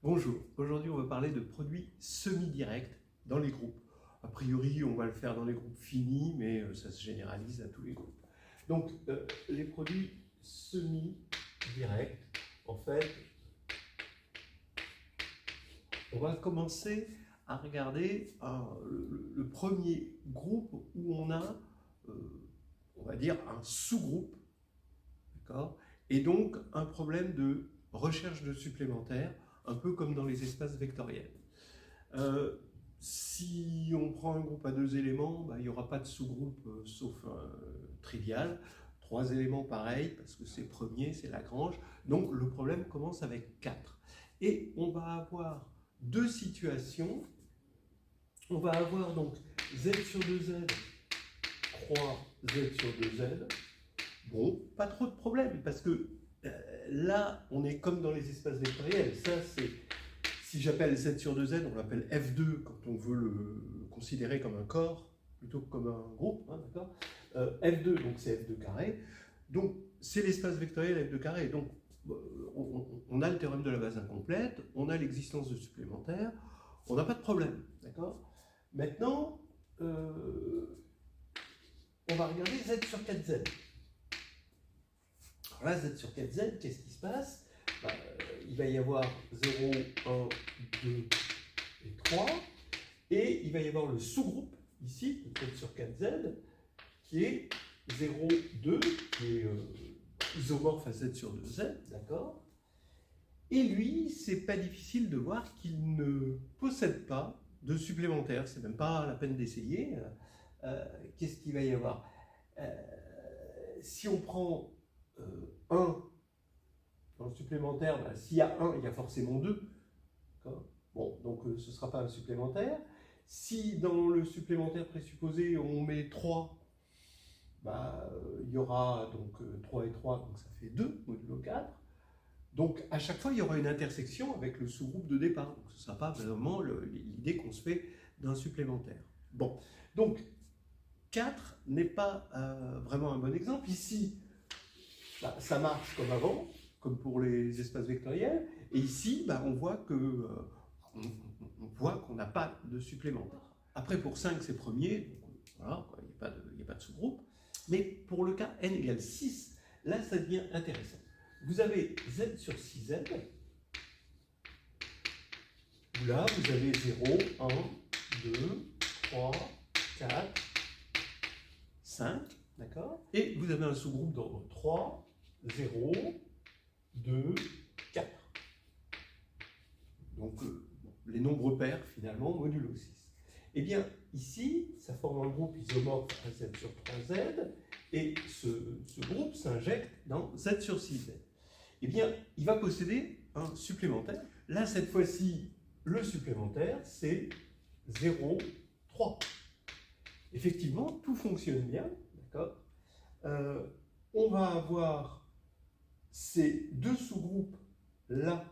Bonjour, aujourd'hui on va parler de produits semi-directs dans les groupes. A priori on va le faire dans les groupes finis, mais ça se généralise à tous les groupes. Donc les produits semi-directs, en fait, on va commencer à regarder le premier groupe où on a, on va dire, un sous-groupe, d'accord, et donc un problème de recherche de supplémentaires, un peu comme dans les espaces vectoriels. Si on prend un groupe à 2 éléments, il n'y aura pas de sous-groupe sauf trivial. 3 éléments pareil, parce que c'est premier, c'est Lagrange. Donc le problème commence avec 4. Et on va avoir deux situations. On va avoir donc z sur 2z croix z sur 2z. Bon, pas trop de problème, parce que là, on est comme dans les espaces vectoriels. Ça, c'est, si j'appelle z sur 2z, on l'appelle f2 quand on veut le considérer comme un corps, plutôt que comme un groupe, hein, d'accord. F2, donc c'est f2 carré. Donc, c'est l'espace vectoriel f2 carré. Donc, on a le théorème de la base incomplète, on a l'existence de supplémentaires, on n'a pas de problème, d'accord. Maintenant, on va regarder z sur 4z. Alors là, z sur 4z, qu'est-ce qui se passe? Il va y avoir 0, 1, 2 et 3, et il va y avoir le sous-groupe, ici, de z sur 4z, qui est 0, 2, qui est isomorphe à z sur 2z, d'accord? Et lui, c'est pas difficile de voir qu'il ne possède pas de supplémentaire, c'est même pas la peine d'essayer. Qu'est-ce qu'il va y avoir? Si on prend 1 dans le supplémentaire, s'il y a 1, il y a forcément 2. Bon, donc ce ne sera pas un supplémentaire. Si dans le supplémentaire présupposé, on met 3, il y aura donc 3 et 3, donc ça fait 2, modulo 4. Donc à chaque fois, il y aura une intersection avec le sous-groupe de départ. Donc ce ne sera pas vraiment l'idée qu'on se fait d'un supplémentaire. Bon, donc 4 n'est pas vraiment un bon exemple. Ici, ça marche comme avant, comme pour les espaces vectoriels. Et ici, on voit que on voit qu'on n'a pas de supplémentaire. Après, pour 5, c'est premier, donc voilà, il n'y a pas de sous-groupe. Mais pour le cas n égale 6, là, ça devient intéressant. Vous avez z sur 6z, où là, vous avez 0, 1, 2, 3, 4, 5, d'accord? Et vous avez un sous-groupe d'ordre 3, 0, 2, 4. Donc, les nombres pairs, finalement, modulo 6. Eh bien, ici, ça forme un groupe isomorphe à z sur 3z, et ce groupe s'injecte dans z sur 6z. Eh bien, il va posséder un supplémentaire. Là, cette fois-ci, le supplémentaire, c'est 0, 3. Effectivement, tout fonctionne bien, d'accord. On va avoir ces deux sous-groupes là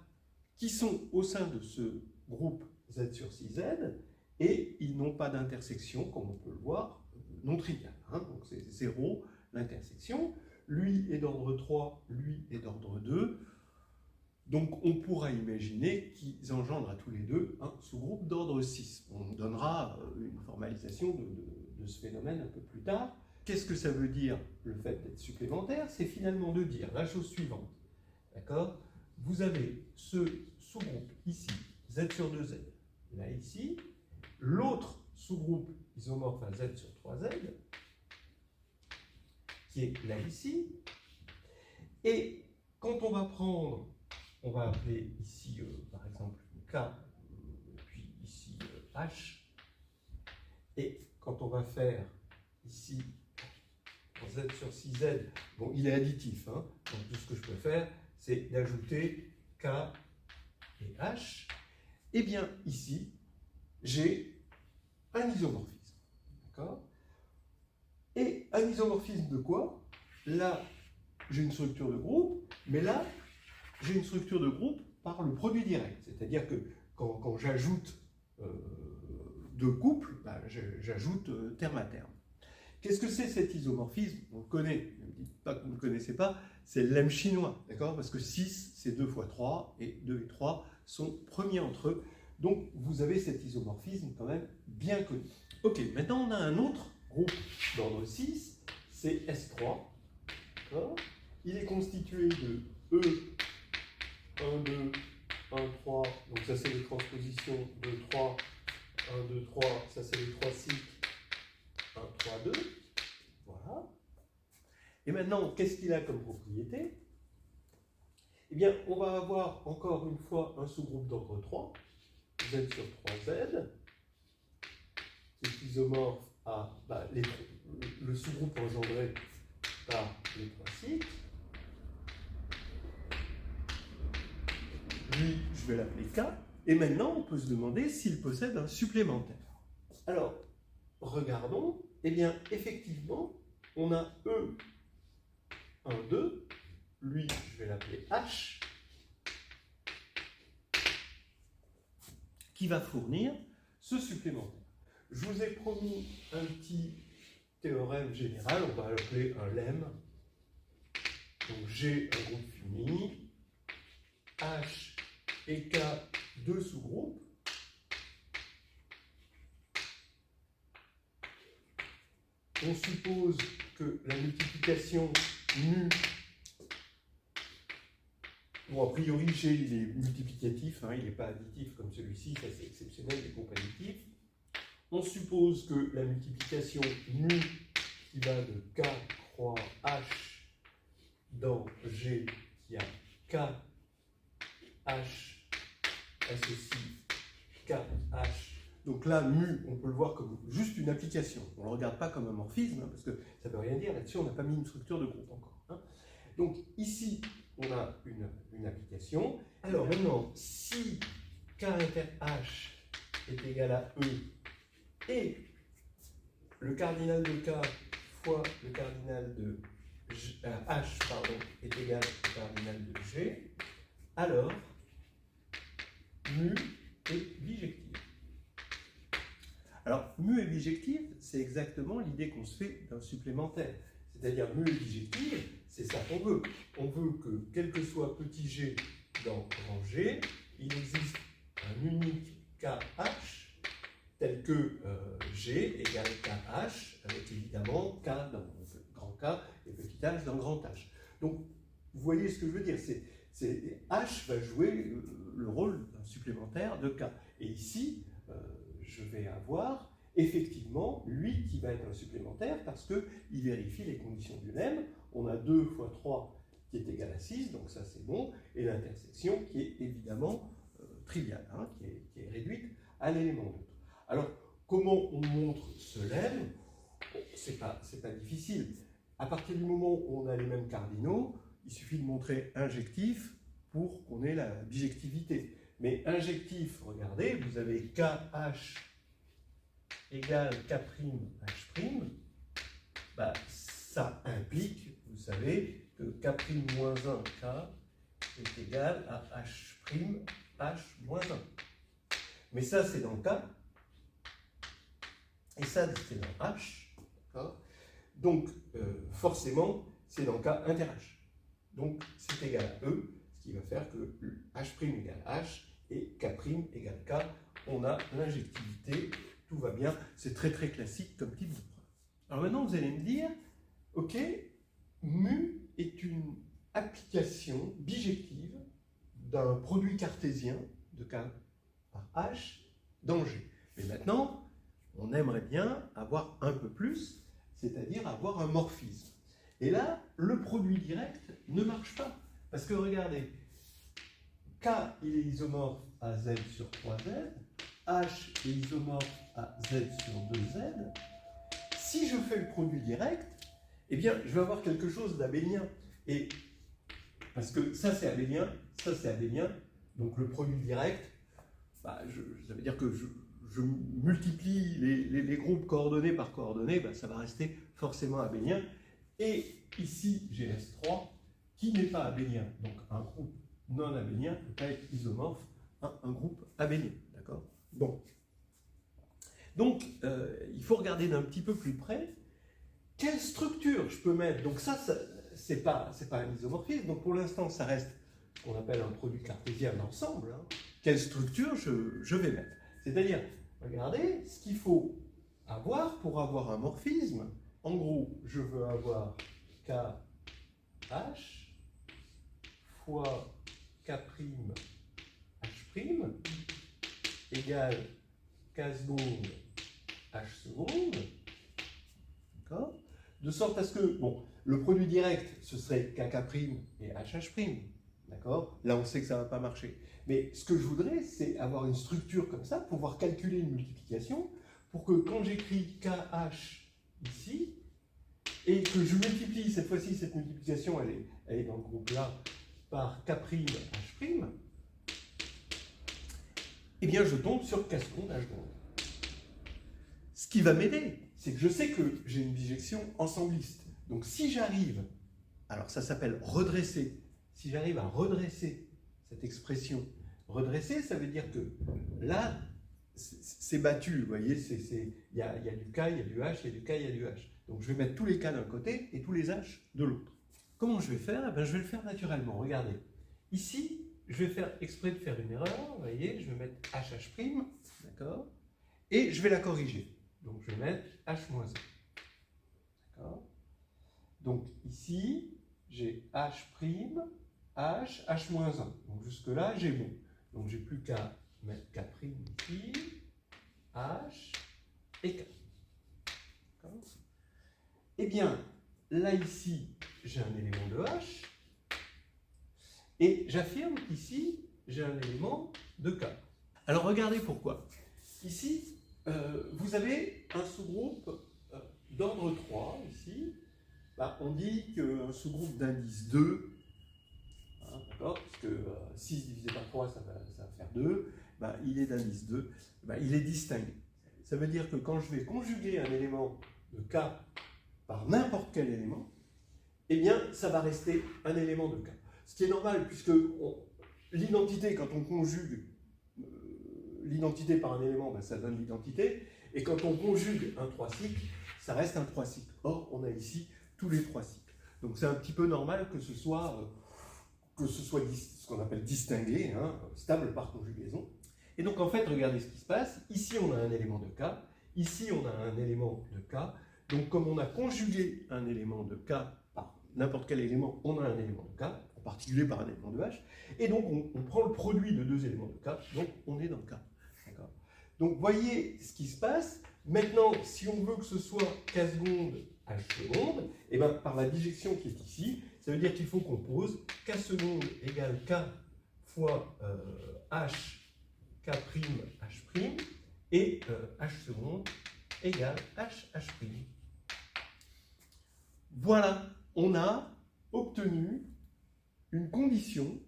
qui sont au sein de ce groupe z sur 6z et ils n'ont pas d'intersection, comme on peut le voir, non triviale. Donc c'est 0, l'intersection. Lui est d'ordre 3, lui est d'ordre 2. Donc on pourra imaginer qu'ils engendrent à tous les deux un sous-groupe d'ordre 6. On donnera une formalisation de ce phénomène un peu plus tard. Qu'est-ce que ça veut dire, le fait d'être supplémentaire? C'est finalement de dire la chose suivante. D'accord? Vous avez ce sous-groupe ici, z sur 2z, là ici, l'autre sous-groupe isomorphe à z sur 3z, qui est là ici, et quand on va prendre, on va appeler ici par exemple K, puis ici H, et quand on va faire ici z sur 6z, bon, il est additif, donc tout ce que je peux faire, c'est d'ajouter K et H. Et bien ici, j'ai un isomorphisme. D'accord? Et un isomorphisme de quoi? Là, j'ai une structure de groupe, mais là, j'ai une structure de groupe par le produit direct. C'est-à-dire que quand j'ajoute deux couples, j'ajoute terme à terme. Qu'est-ce que c'est cet isomorphisme? On le connaît, ne me dites pas que vous ne le connaissez pas, c'est le lemme chinois, d'accord? Parce que 6, c'est 2 fois 3, et 2 et 3 sont premiers entre eux. Donc, vous avez cet isomorphisme quand même bien connu. Ok, maintenant on a un autre groupe d'ordre 6, c'est S3. Il est constitué de E, 1, 2, 1, 3, donc ça c'est les transpositions 2, 3, 1, 2, 3, ça c'est les 3 cycles, 1, 3, 2. Voilà. Et maintenant, qu'est-ce qu'il a comme propriété? Eh bien, on va avoir encore une fois un sous-groupe d'ordre 3, Z sur 3Z, qui est isomorphe à le sous-groupe engendré par les 3 cycles. Lui, je vais l'appeler K. Et maintenant, on peut se demander s'il possède un supplémentaire. Alors, regardons. Eh bien, effectivement, on a E, 1, 2. Lui, je vais l'appeler H, qui va fournir ce supplémentaire. Je vous ai promis un petit théorème général, on va l'appeler un lemme. Donc j'ai un groupe fini, H et K, deux sous-groupes. On suppose que la multiplication mu, bon a priori G il est multiplicatif, hein, il n'est pas additif comme celui-ci, ça c'est exceptionnel, les groupes additifs. On suppose que la multiplication mu qui va de K croix H dans G qui a K H associe K H. Donc là, mu, on peut le voir comme juste une application. On ne le regarde pas comme un morphisme, hein, parce que ça ne veut rien dire. Là-dessus, on n'a pas mis une structure de groupe encore. Hein. Donc ici, on a une application. Alors maintenant, si K inter H est égal à E, et le cardinal de K fois le cardinal de H est égal au cardinal de G, alors mu est bijective. Alors, mu est bijective, c'est exactement l'idée qu'on se fait d'un supplémentaire. C'est-à-dire, mu est bijective, c'est ça qu'on veut. On veut que, quel que soit petit g dans grand G, il existe un unique KH tel que G égale KH, avec évidemment K dans grand K et petit h dans grand H. Donc, vous voyez ce que je veux dire, H va jouer le rôle d'un supplémentaire de K. Et ici, je vais avoir effectivement lui qui va être un supplémentaire parce qu'il vérifie les conditions du lemme. On a 2 fois 3 qui est égal à 6, donc ça c'est bon, et l'intersection qui est évidemment triviale, hein, qui est réduite à l'élément neutre. Alors, comment on montre ce lemme? C'est pas difficile. À partir du moment où on a les mêmes cardinaux, il suffit de montrer injectif pour qu'on ait la bijectivité. Mais injectif, regardez, vous avez KH égale K'H', bah, ça implique, vous savez, que K' moins 1 K est égal à H' moins 1. Mais ça, c'est dans K, et ça, c'est dans H. Donc, forcément, c'est dans K inter H. Donc, c'est égal à E, ce qui va faire que H' égale H et K' égale K. On a l'injectivité, tout va bien. C'est très très classique comme type de preuve. Alors maintenant, vous allez me dire, ok, mu est une application bijective d'un produit cartésien de K par H dans G. Mais maintenant, on aimerait bien avoir un peu plus, c'est-à-dire avoir un morphisme. Et là, le produit direct ne marche pas. Parce que regardez, K il est isomorphe à Z sur 3Z, H est isomorphe à Z sur 2Z. Si je fais le produit direct, eh bien, je vais avoir quelque chose d'abélien. Et parce que ça c'est abélien, ça c'est abélien, donc le produit direct, bah, ça veut dire que je multiplie les groupes coordonnés par coordonnées, bah, ça va rester forcément abélien. Et ici, j'ai S3 qui n'est pas abélien. Donc un groupe non abélien ne peut pas être isomorphe à un groupe abélien. D'accord ? Bon. Donc, il faut regarder d'un petit peu plus près. quelle structure je peux mettre? Donc ça c'est pas un isomorphisme, donc pour l'instant ça reste ce qu'on appelle un produit cartésien d'ensemble. Hein. Quelle structure je vais mettre? C'est-à-dire, regardez, ce qu'il faut avoir pour avoir un morphisme, en gros, je veux avoir KH fois K'H' égale K seconde H seconde, d'accord? De sorte à ce que, bon, le produit direct, ce serait KK' et HH', d'accord? Là, on sait que ça ne va pas marcher. Mais ce que je voudrais, c'est avoir une structure comme ça, pouvoir calculer une multiplication, pour que quand j'écris KH ici, et que je multiplie, cette fois-ci, cette multiplication, elle est dans le groupe là, par K'H', eh bien, je tombe sur K seconde H seconde. Ce qui va m'aider, c'est que je sais que j'ai une bijection ensembliste. Donc si j'arrive, alors ça s'appelle redresser, si j'arrive à redresser cette expression, redresser, ça veut dire que là, c'est battu, vous voyez, il y a du K, il y a du H, il y a du K, il y a du H. Donc je vais mettre tous les K d'un côté et tous les H de l'autre. Comment je vais faire? Eh bien, je vais le faire naturellement, regardez. Ici, je vais faire exprès de faire une erreur, vous voyez, je vais mettre HH', d'accord? Et je vais la corriger. Donc je vais mettre H-1. D'accord? Donc ici, j'ai H', H, H-1. Donc jusque-là, j'ai bon. Donc j'ai plus qu'à mettre K' ici, H et K. D'accord? Eh bien, là ici, j'ai un élément de H. Et j'affirme qu'ici, j'ai un élément de K. Alors regardez pourquoi. Ici, vous avez un sous-groupe d'ordre 3, ici. Bah, on dit qu'un sous-groupe d'indice 2, hein, d'accord, parce que 6 divisé par 3, ça va faire 2, bah, il est d'indice 2, bah, il est distingué. Ça veut dire que quand je vais conjuguer un élément de K par n'importe quel élément, eh bien, ça va rester un élément de K. Ce qui est normal, puisque l'identité, quand on conjugue l'identité par un élément, ben, ça donne l'identité, et quand on conjugue un 3 cycles, ça reste un 3 cycles. Or, on a ici tous les 3 cycles. Donc c'est un petit peu normal que ce soit ce qu'on appelle distingué, hein, stable par conjugaison. Et donc en fait, regardez ce qui se passe. Ici, on a un élément de K. Ici, on a un élément de K. Donc comme on a conjugué un élément de K par n'importe quel élément, on a un élément de K, en particulier par un élément de H. Et donc on prend le produit de deux éléments de K, donc on est dans K. Donc voyez ce qui se passe. Maintenant, si on veut que ce soit K seconde H seconde, et bien par la bijection qui est ici, ça veut dire qu'il faut qu'on pose K seconde égale K fois H K' H' et H seconde égale H H'. Voilà, on a obtenu une condition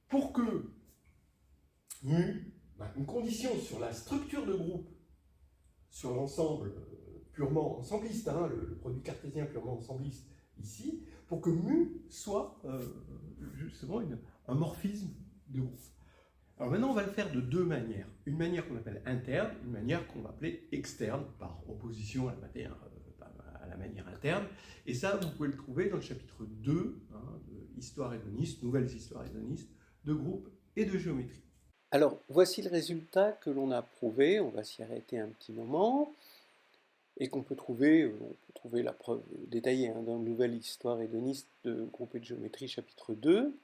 pour que mu, une condition sur la structure de groupe, sur l'ensemble purement ensembliste, hein, le produit cartésien purement ensembliste ici, pour que mu soit justement un morphisme de groupe. Alors maintenant, on va le faire de deux manières. Une manière qu'on appelle interne, une manière qu'on va appeler externe, par opposition à la manière interne. Et ça, vous pouvez le trouver dans le chapitre 2, hein, de Histoire hédoniste, Nouvelles histoires hédonistes, de groupe et de géométrie. Alors, voici le résultat que l'on a prouvé. On va s'y arrêter un petit moment. Et qu'on peut trouver, la preuve détaillée hein, dans Nouvelle histoire hédoniste de groupe et de géométrie, chapitre 2.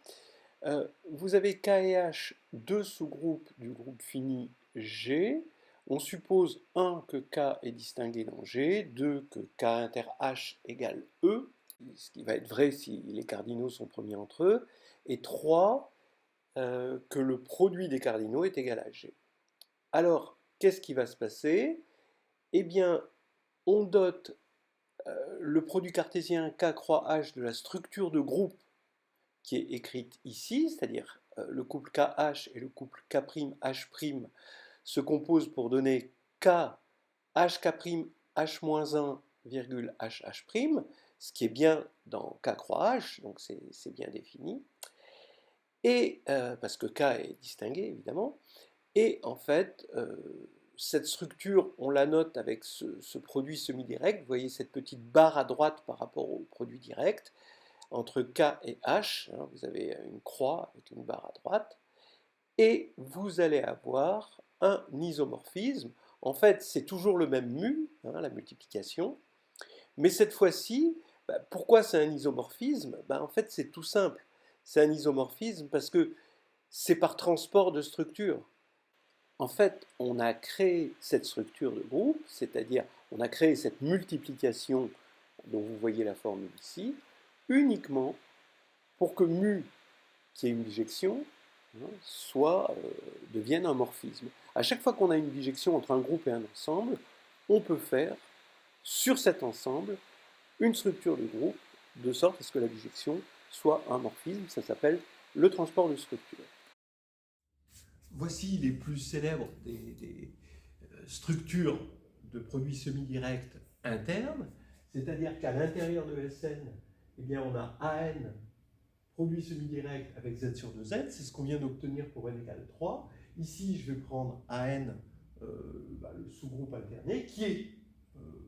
Vous avez K et H, deux sous-groupes du groupe fini G. On suppose 1 que K est distingué dans G, 2 que K inter H égale E, ce qui va être vrai si les cardinaux sont premiers entre eux, et 3 que le produit des cardinaux est égal à G. Alors, qu'est-ce qui va se passer? Eh bien, on dote le produit cartésien K croix H de la structure de groupe qui est écrite ici, c'est-à-dire le couple KH et le couple K'H' se composent pour donner K HK' H-1, HH', ce qui est bien dans K croix H, donc c'est bien défini, et parce que K est distingué évidemment, et en fait cette structure, on la note avec ce produit semi-direct. Vous voyez cette petite barre à droite par rapport au produit direct. Entre K et H, hein, vous avez une croix avec une barre à droite. Et vous allez avoir un isomorphisme. En fait, c'est toujours le même mu, hein, la multiplication. Mais cette fois-ci, pourquoi c'est un isomorphisme? En fait, c'est tout simple. C'est un isomorphisme parce que c'est par transport de structure. En fait, on a créé cette structure de groupe, c'est-à-dire on a créé cette multiplication dont vous voyez la formule ici, uniquement pour que mu, qui est une bijection, devienne un morphisme. À chaque fois qu'on a une bijection entre un groupe et un ensemble, on peut faire sur cet ensemble une structure de groupe de sorte à ce que la bijection soit un morphisme. Ça s'appelle le transport de structure. Voici les plus célèbres des structures de produits semi-directs internes, c'est-à-dire qu'à l'intérieur de Sn, eh bien, on a An, produit semi-direct avec Z sur 2Z, c'est ce qu'on vient d'obtenir pour n égale 3. Ici, je vais prendre An, le sous-groupe alterné, qui est,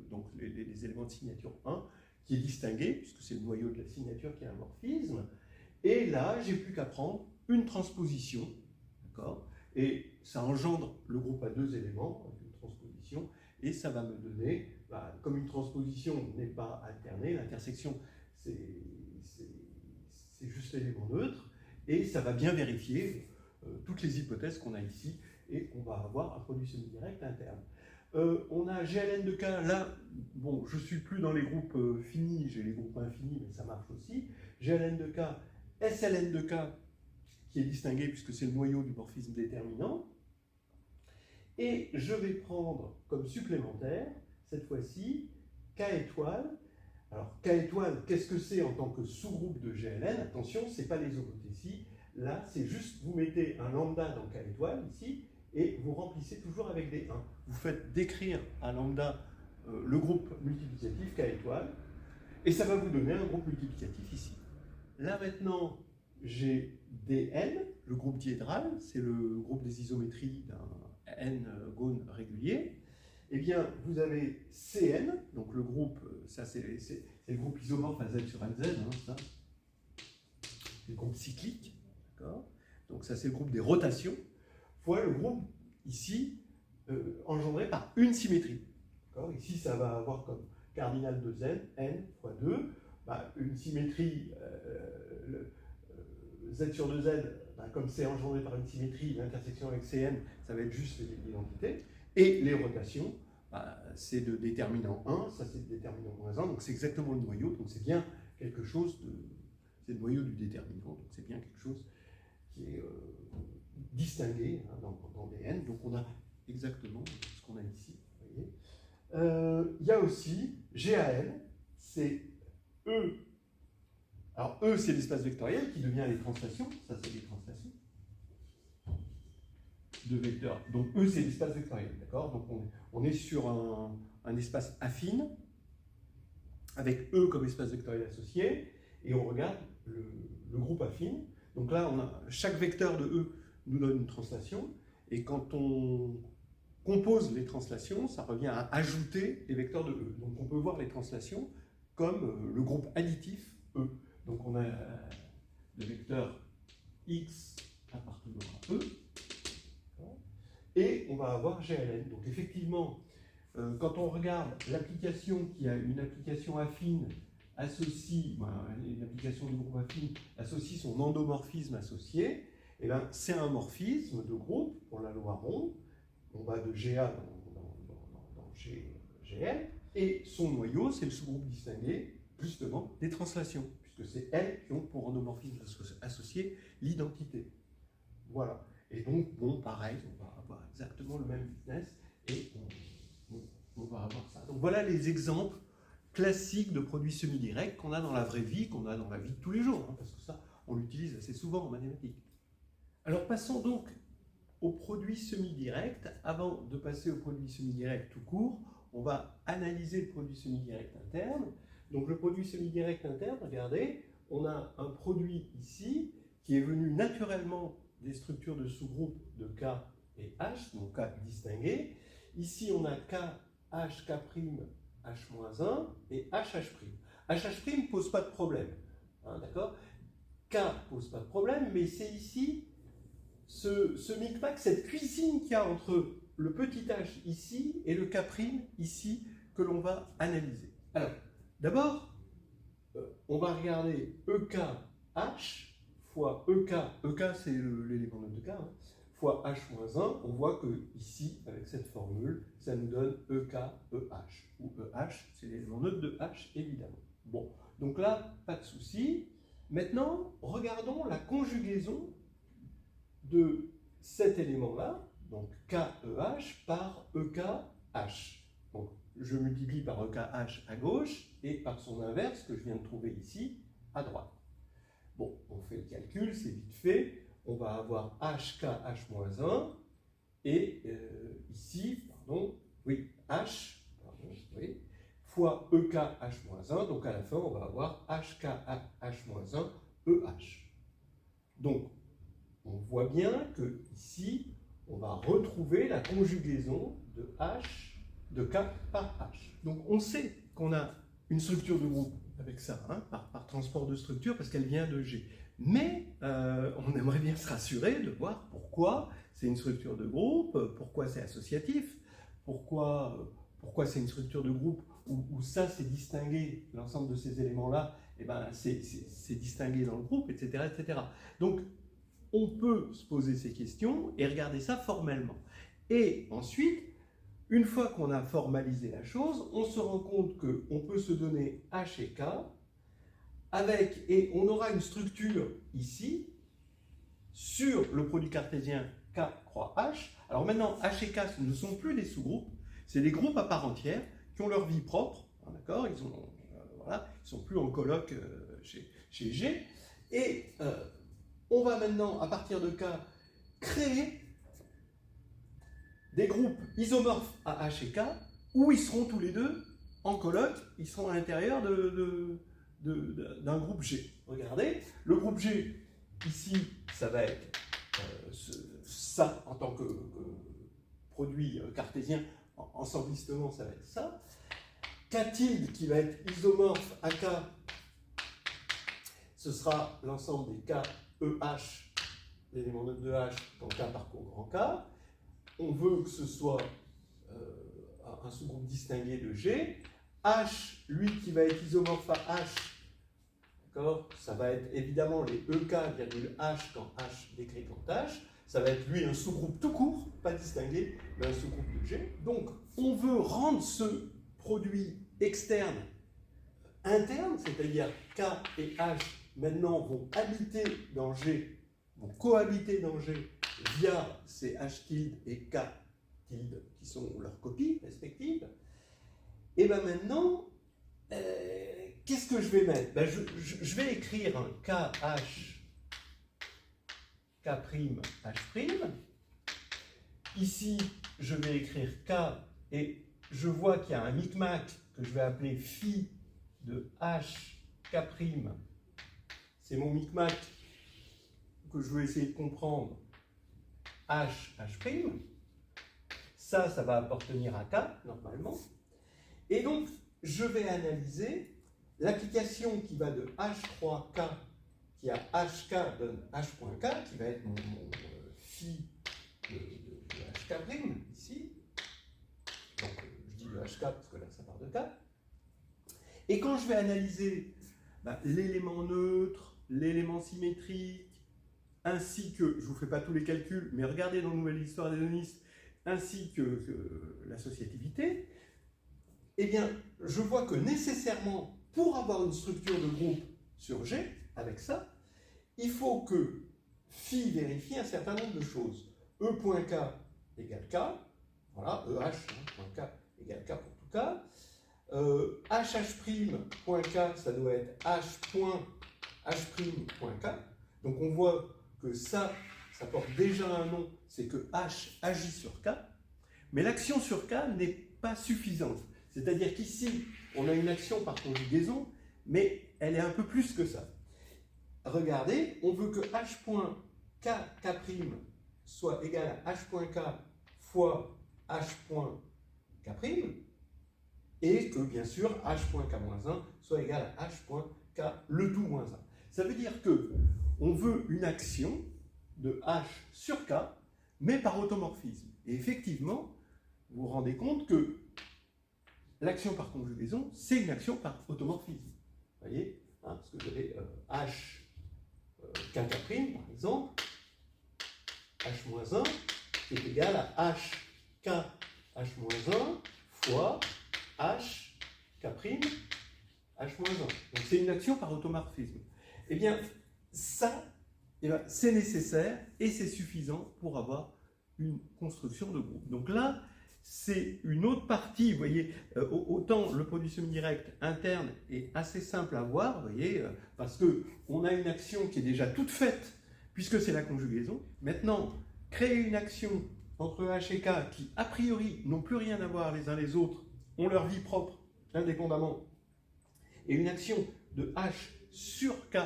donc les éléments de signature 1, qui est distingué, puisque c'est le noyau de la signature qui est un morphisme. Et là, j'ai plus qu'à prendre une transposition, d'accord ? Et ça engendre le groupe à deux éléments, avec une transposition, et ça va me donner, comme une transposition n'est pas alternée, l'intersection c'est juste l'élément neutre, et ça va bien vérifier toutes les hypothèses qu'on a ici, et on va avoir un produit semi-direct interne. On a GLN de K, là, bon, je ne suis plus dans les groupes finis, j'ai les groupes infinis, mais ça marche aussi. GLN de K, SLN de K, qui est distingué puisque c'est le noyau du morphisme déterminant. Et je vais prendre comme supplémentaire, cette fois-ci, K étoile. Alors, K étoile, qu'est-ce que c'est en tant que sous-groupe de GLN? Attention, ce n'est pas les homothéties. Là, c'est juste, vous mettez un lambda dans K étoile, ici, et vous remplissez toujours avec des 1. Vous faites décrire à lambda le groupe multiplicatif K étoile, et ça va vous donner un groupe multiplicatif ici. Là, maintenant, j'ai Dn, le groupe diédral, c'est le groupe des isométries d'un n gone régulier. Eh bien, vous avez Cn, donc le groupe, ça c'est le groupe isomorphe à Z sur NZ, hein, ça. C'est le groupe cyclique, d'accord. Donc ça c'est le groupe des rotations, fois le groupe ici engendré par une symétrie. Ici ça va avoir comme cardinal de Z, n fois 2, une symétrie, Z sur 2Z, comme c'est engendré par une symétrie, l'intersection avec Cn, ça va être juste l'identité. Et les rotations, c'est de déterminant 1, ça c'est de déterminant moins 1, donc c'est exactement le noyau, donc c'est bien quelque chose de... C'est le noyau du déterminant, donc c'est bien quelque chose qui est distingué dans des n, donc on a exactement ce qu'on a ici. Il y a aussi GAN, c'est E. Alors E c'est l'espace vectoriel qui devient les translations, ça c'est les translations de vecteurs. Donc E c'est l'espace vectoriel, d'accord. Donc on est sur un espace affine avec E comme espace vectoriel associé et on regarde le groupe affine. Donc là chaque vecteur de E nous donne une translation et quand on compose les translations, ça revient à ajouter les vecteurs de E. Donc on peut voir les translations comme le groupe additif E. Donc on a le vecteur X appartenant à E. Et on va avoir GLN. Donc effectivement, quand on regarde l'application qui a une application affine associe, une application du groupe affine associe son endomorphisme associé, et bien c'est un morphisme de groupe pour la loi Ron. On va de GA dans GL, et son noyau, c'est le sous-groupe distingué, justement, des translations, puisque c'est elles qui ont pour endomorphisme associé l'identité. Voilà. Et donc, bon, pareil, on va avoir exactement le même business, et on va avoir ça. Donc voilà les exemples classiques de produits semi-directs qu'on a dans la vraie vie, qu'on a dans la vie de tous les jours, parce que ça, on l'utilise assez souvent en mathématiques. Alors passons donc au produit semi-direct. Avant de passer au produit semi-direct tout court, on va analyser le produit semi-direct interne. Donc le produit semi-direct interne, regardez, on a un produit ici qui est venu naturellement des structures de sous-groupes de K et H, donc K distingué. Ici, on a K, H, K', H-1 et HH'. HH' ne pose pas de problème, hein, d'accord? K pose pas de problème, mais c'est ici ce micmac, cette cuisine qu'il y a entre le petit h ici et le K' ici que l'on va analyser. Alors, d'abord, on va regarder EKH fois EK c'est l'élément neutre de K, hein, fois H-1. On voit que ici, avec cette formule, ça nous donne EK-EH, où EH, c'est l'élément neutre de H, évidemment. Bon, donc là, pas de souci. Maintenant, regardons la conjugaison de cet élément-là, donc KEH par EKH. Donc, je multiplie par EKH à gauche et par son inverse que je viens de trouver ici à droite. Bon, on fait le calcul, c'est vite fait. On va avoir HKH-1 et ici, pardon, oui, H, pardon, oui, fois EKH-1. Donc à la fin, on va avoir HKH-1 EH. Donc, on voit bien que ici, on va retrouver la conjugaison de H, de K par H. Donc on sait qu'on a une structure de groupe avec ça, hein, par transport de structure, parce qu'elle vient de G. Mais on aimerait bien se rassurer de voir pourquoi c'est une structure de groupe, pourquoi c'est associatif, pourquoi c'est une structure de groupe où ça c'est distingué, l'ensemble de ces éléments-là, eh ben, c'est distingué dans le groupe, etc., etc. Donc, on peut se poser ces questions et regarder ça formellement. Et ensuite, une fois qu'on a formalisé la chose, on se rend compte qu'on peut se donner H et K, et on aura une structure ici, sur le produit cartésien K croix H. Alors maintenant, H et K ne sont plus des sous-groupes, c'est des groupes à part entière qui ont leur vie propre, d'accord, ils sont plus en colloque chez G, et on va maintenant, à partir de K, créer des groupes isomorphes à H et K, où ils seront tous les deux en colloque, ils seront à l'intérieur d'un groupe G. Regardez, le groupe G, ici, ça va être ça en tant que produit cartésien, ensemblistement, ça va être ça. K tilde qui va être isomorphe à K, ce sera l'ensemble des K EH, l'élément neutre de H, dans K parcours grand K. On veut que ce soit un sous-groupe distingué de G. H, lui, qui va être isomorphe à H, d'accord, ça va être évidemment les EK, virgule H quand H décrit quand H. Ça va être lui un sous-groupe tout court, pas distingué, mais un sous-groupe de G. Donc, on veut rendre ce produit externe interne, c'est-à-dire K et H maintenant vont habiter dans G, vont cohabiter dans G via ces H tilde et K tilde qui sont leurs copies respectives. Et bien maintenant, qu'est-ce que je vais mettre? Ben je vais écrire un KH, K'H'. Ici, je vais écrire K et je vois qu'il y a un micmac que je vais appeler phi de H, K'. C'est mon micmac que je vais essayer de comprendre. H, H'. Ça va appartenir à K, normalement. Et donc, je vais analyser l'application qui va de H3K, qui à HK donne H.K, qui va être mon phi de HK', ici. Donc, je dis le HK parce que là, ça part de K. Et quand je vais analyser l'élément neutre, l'élément symétrique, ainsi que, je ne vous fais pas tous les calculs, mais regardez dans Nouvelle Histoire d'Hédonisme, ainsi que l'associativité, eh bien, je vois que nécessairement, pour avoir une structure de groupe sur G, avec ça, il faut que phi vérifie un certain nombre de choses. E.K égale K, voilà, EH.K égale K pour tout K. HH'.K, ça doit être H.H'.K. Donc on voit que ça porte déjà un nom, c'est que H agit sur K, mais l'action sur K n'est pas suffisante. C'est-à-dire qu'ici, on a une action par conjugaison, mais elle est un peu plus que ça. Regardez, on veut que H.K', soit égal à H.K fois H. K', et que bien sûr h.k-1 soit égal à h.k le tout moins 1. Ça veut dire que on veut une action de h sur k, mais par automorphisme. Et effectivement, vous vous rendez compte que l'action par conjugaison, c'est une action par automorphisme. Vous voyez, hein, parce que j'avais h kk', par exemple, h-1, qui est égal à h k h-1 fois h k', h-1. Donc c'est une action par automorphisme. Eh bien, ça, c'est nécessaire et c'est suffisant pour avoir une construction de groupe. Donc là, c'est une autre partie, vous voyez, autant le produit semi-direct interne est assez simple à voir, vous voyez, parce qu'on a une action qui est déjà toute faite, puisque c'est la conjugaison. Maintenant, créer une action entre H et K qui, a priori, n'ont plus rien à voir les uns les autres, ont leur vie propre, indépendamment, et une action de H sur K,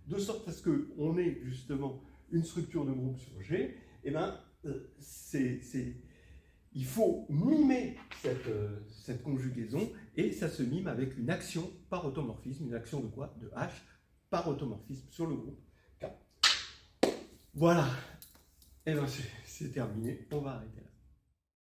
de sorte à ce qu'on ait justement une structure de groupe sur G, eh bien, il faut mimer cette conjugaison, et ça se mime avec une action par automorphisme. Une action de quoi? De H par automorphisme sur le groupe K. Voilà. Et bien, c'est terminé. On va arrêter là.